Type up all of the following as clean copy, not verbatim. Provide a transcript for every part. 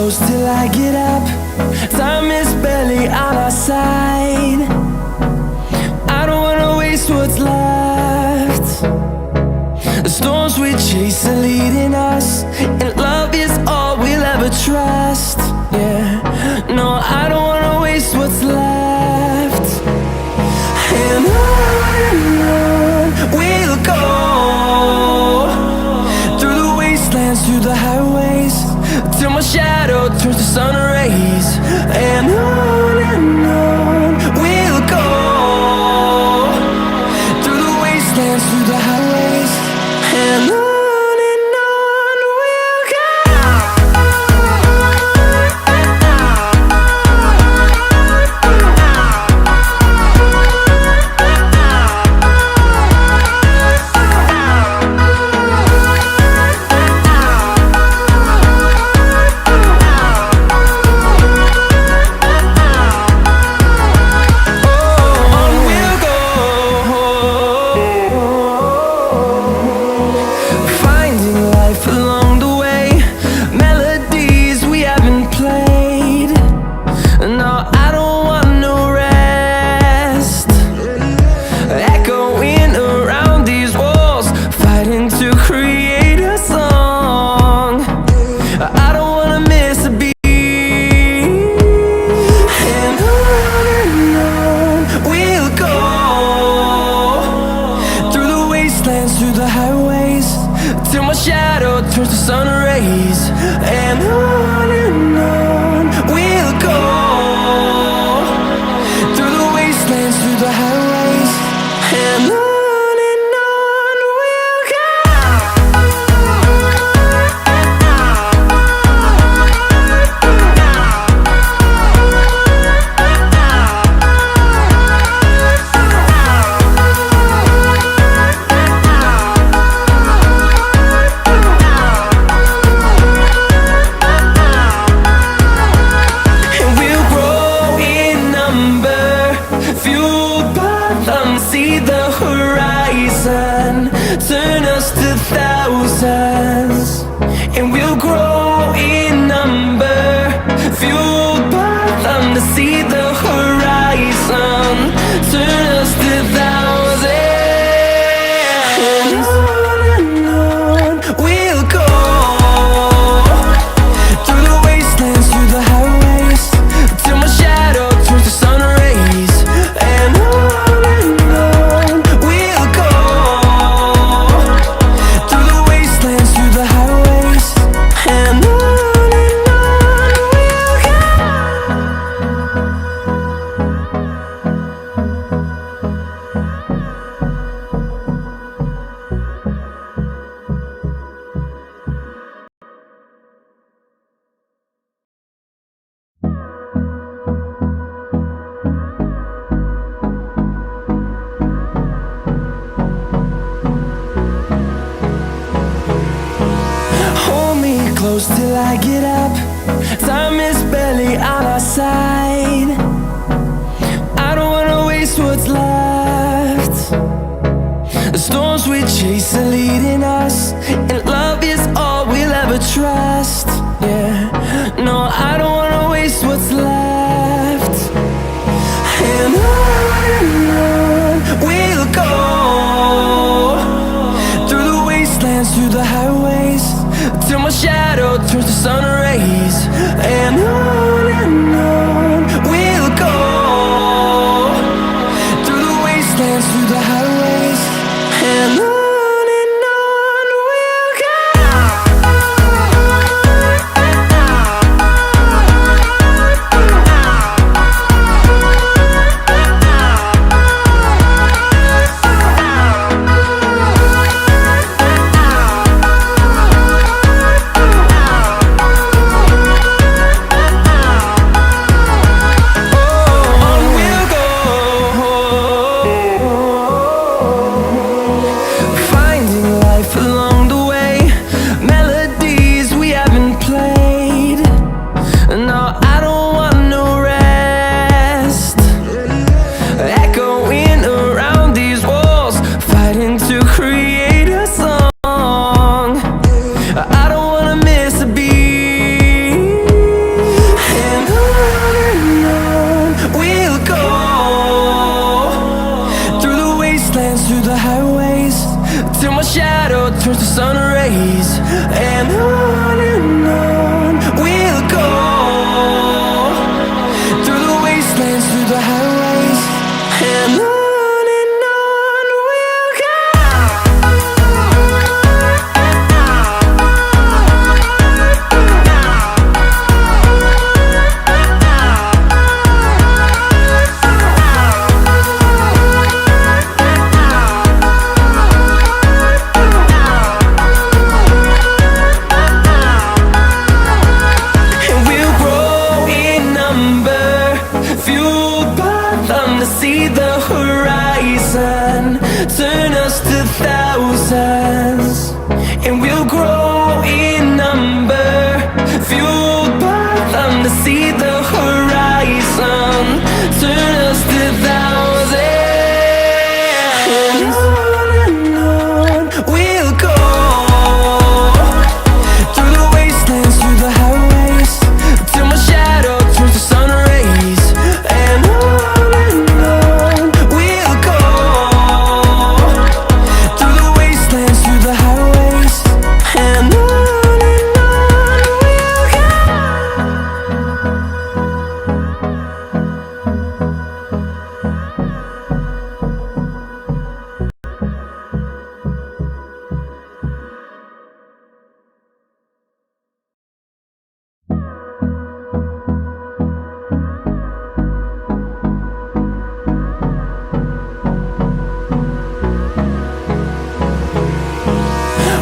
close till I get up. Time is barely on our side. I don't wanna waste what's left. The storms we chase are leading us, and love is all we'll ever trust. Yeah, no, I don't wanna waste what's left. And on we'll go, through the wastelands, through the highways, till my shadow turns to sun rays. And on we'll go, through the wastelands, through the highways, and on we'll go. Through the highways, till my shadow turns to sun rays. And on we'll go, through the wastelands, through the highways, and on we'll go. See the horizon turn us to thousands, and we'll grow in number, fueled by them. To see the horizon turn us to thousands, and on we'll go, through the wastelands, through the highways, till my shadow turns to sun rays. And close till I get up. Time is barely on our side. I don't wanna waste what's left. The storms we chase are leading us, and love is all we'll ever trust. Yeah, no, I don't wanna waste what's left. And on we'll go, through the wastelands, through the highways, till my shadow turns to sun rays. And on we'll go, through the wastelands, through the highways, and on we'll go. thousands, and we'll grow in number, fueled by them to see the horizon, turn us to thousands. And on we'll go, through the wastelands, through the highways, till my shadow turns to sun rays. And on we'll go, through the wastelands, through the highways. And on we'll go.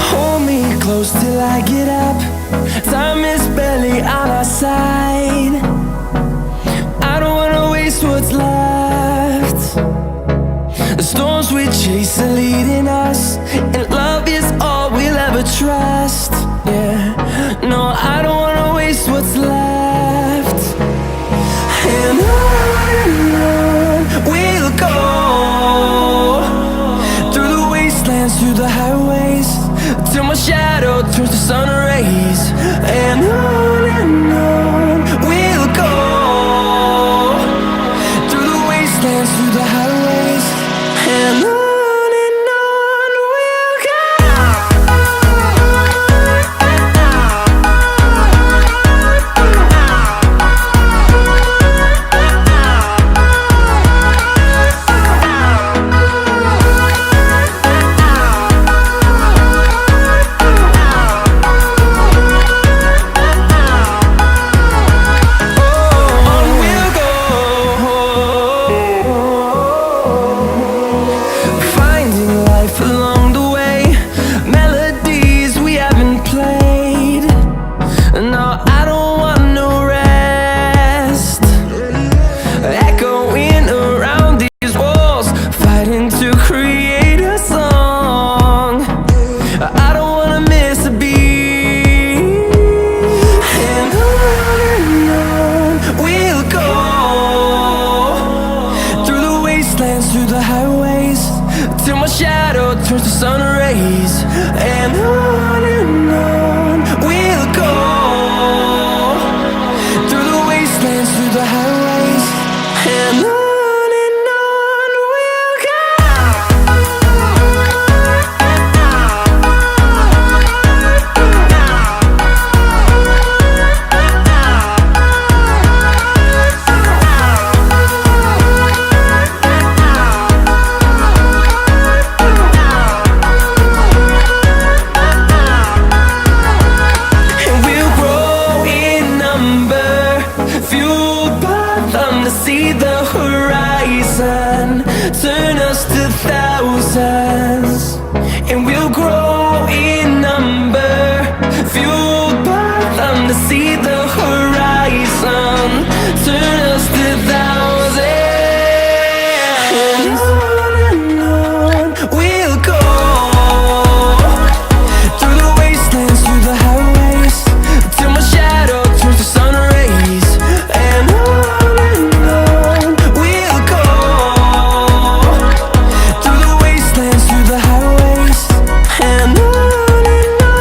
Hold me close till I get up. Time is barely on our side. I don't wanna waste what's left. The storms we chase are leading us, and love is all we'll ever trust. Yeah, no, I don't wanna waste what's left. And on we'll go, through the wastelands, through the highways, till my shadow turns to sun rays. And on we'll go, through the wastelands, through the highways. And on we'll go. On we'll go, finding life along the way, melodies we haven't played. No, I don't want no rest, echoing around these walls, fighting to create a song. I don't wanna miss a beat. And on we'll go, through the wastelands, through the highways, till my shadow turns to sun rays. And on we'll go, through the wastelands, through the highways. And on we'll go. And we'll grow in number, fueled by them to see the horizon, turn us to thousands. And we'll grow in number, fueled by them to see the horizon, turn us to thousands. And on we'll go, through the wastelands, through the highways, till my shadow turns to sun rays. And on we'll go, through the wastelands, through the highways. And on we'll go.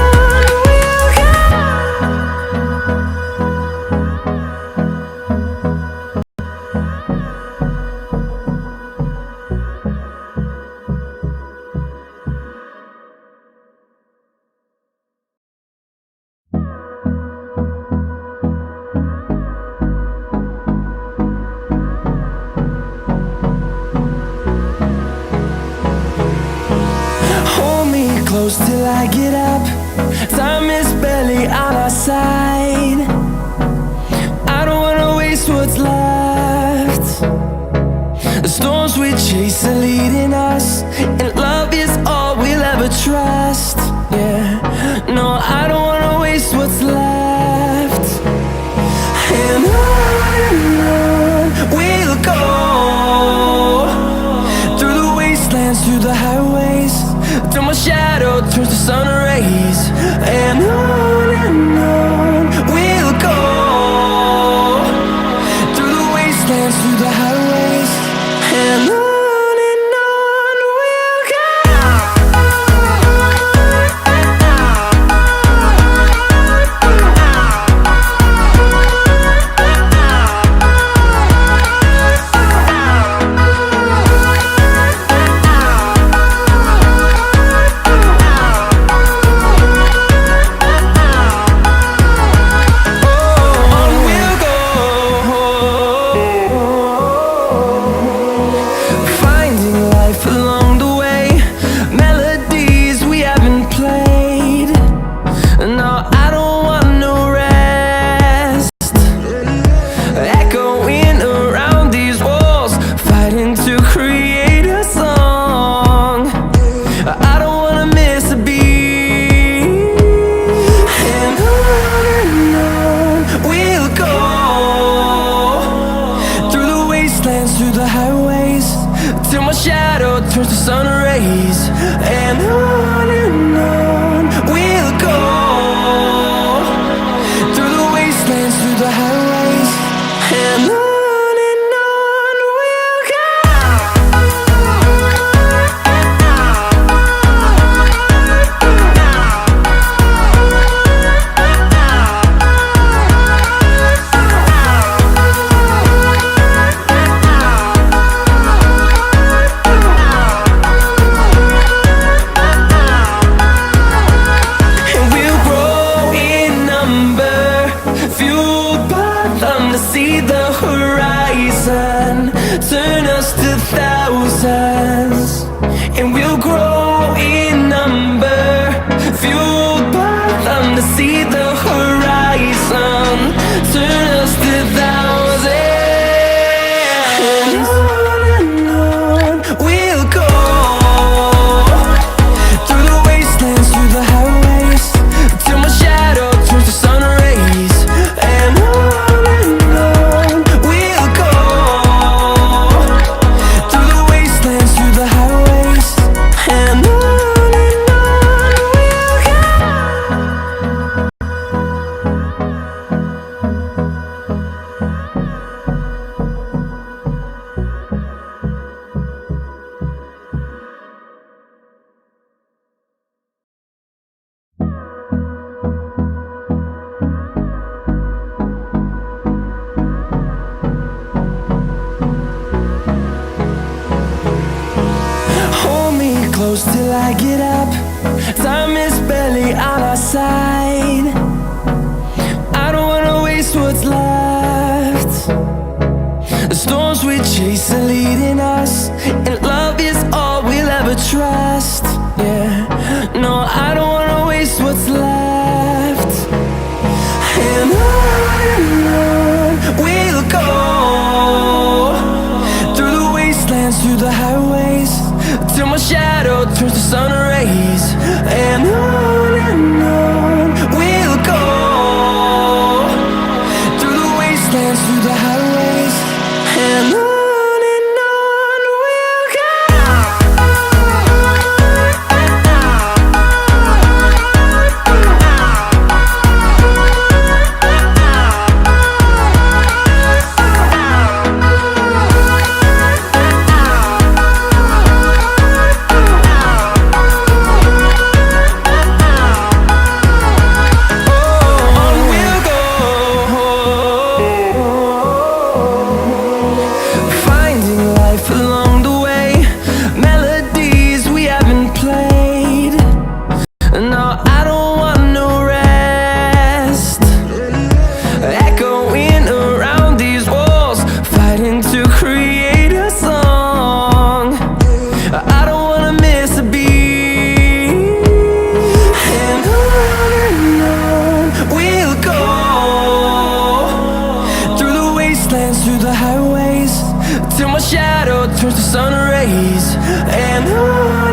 Hold me close till I get up. Time is barely on our side. I don't wanna waste what's left. The storms we chase are leading us, and love is all we'll ever trust. Yeah, no, I don't wanna waste what's left. And on we'll go, through the wastelands, through the highways, till my shadow wastelands, through the highways, and on we'll go. Through the highways, till my shadow turns to sun rays, and on we'll go. Through the wastelands, through the highways, and on we'll go. See the horizon turn us to thousands, and we'll grow in number, fueled by them. To see the horizon turn us to thousands, and on we'll go. Through the wastelands, through the highways, till my shadow turns to sun rays, and on we'll go. Through the wastelands, through the highways, and on we'll go. Hold me close till I get up. Time is barely on our side. I don't wanna waste what's left. The storms we chase are leading us, and love is all we'll ever trust. Yeah, no, I don't wanna waste what's left. And on we'll go. Through the wastelands, through the highways, till my shadow turns to sun rays, and on we'll go. Through the wastelands, through the highways, and on. Through the highways, till my shadow turns to sun rays, and on